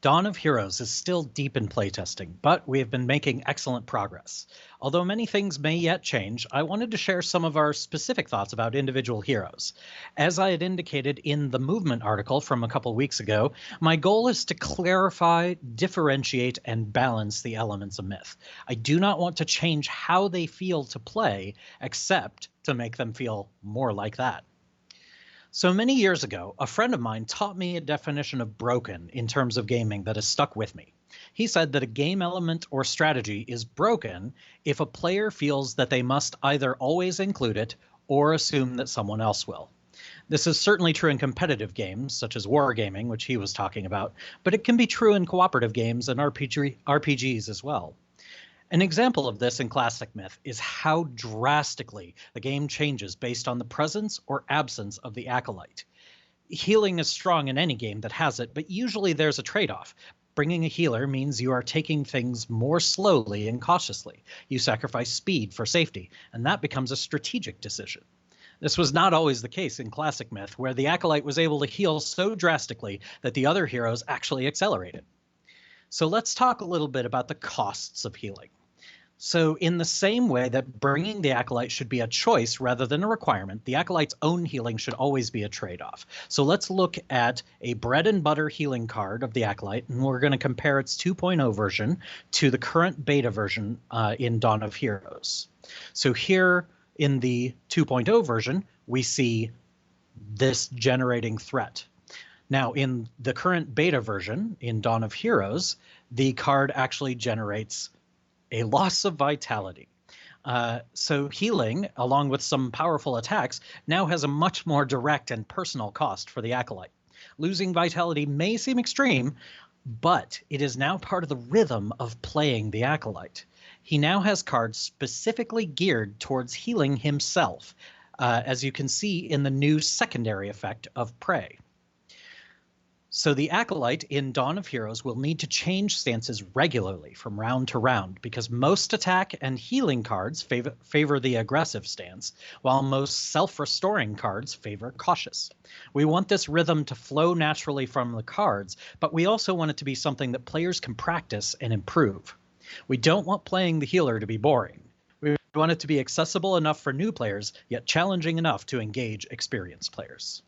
Dawn of Heroes is still deep in playtesting, but we have been making excellent progress. Although many things may yet change, I wanted to share some of our specific thoughts about individual heroes. As I had indicated in the Movement article from a couple weeks ago, my goal is to clarify, differentiate, and balance the elements of myth. I do not want to change how they feel to play, except to make them feel more like that. So many years ago, a friend of mine taught me a definition of broken in terms of gaming that has stuck with me. He said that a game element or strategy is broken if a player feels that they must either always include it or assume that someone else will. This is certainly true in competitive games, such as wargaming, which he was talking about, but it can be true in cooperative games and RPGs as well. An example of this in classic myth is how drastically the game changes based on the presence or absence of the Acolyte. Healing is strong in any game that has it, but usually there's a trade-off. Bringing a healer means you are taking things more slowly and cautiously. You sacrifice speed for safety, and that becomes a strategic decision. This was not always the case in classic myth, where the Acolyte was able to heal so drastically that the other heroes actually accelerated. So let's talk a little bit about the costs of healing. So in the same way that bringing the Acolyte should be a choice rather than a requirement, the Acolyte's own healing should always be a trade-off. So let's look at a bread and butter healing card of the Acolyte, and we're going to compare its 2.0 version to the current beta version in Dawn of Heroes. So here in the 2.0 version, we see this generating threat. Now, in the current beta version in Dawn of Heroes, the card actually generates a loss of vitality. So healing, along with some powerful attacks, now has a much more direct and personal cost for the Acolyte. Losing vitality may seem extreme, but it is now part of the rhythm of playing the Acolyte. He now has cards specifically geared towards healing himself, as you can see in the new secondary effect of Prey. So the Acolyte in Dawn of Heroes will need to change stances regularly from round to round because most attack and healing cards favor the aggressive stance, while most self-restoring cards favor cautious. We want this rhythm to flow naturally from the cards, but we also want it to be something that players can practice and improve. We don't want playing the healer to be boring. We want it to be accessible enough for new players, yet challenging enough to engage experienced players.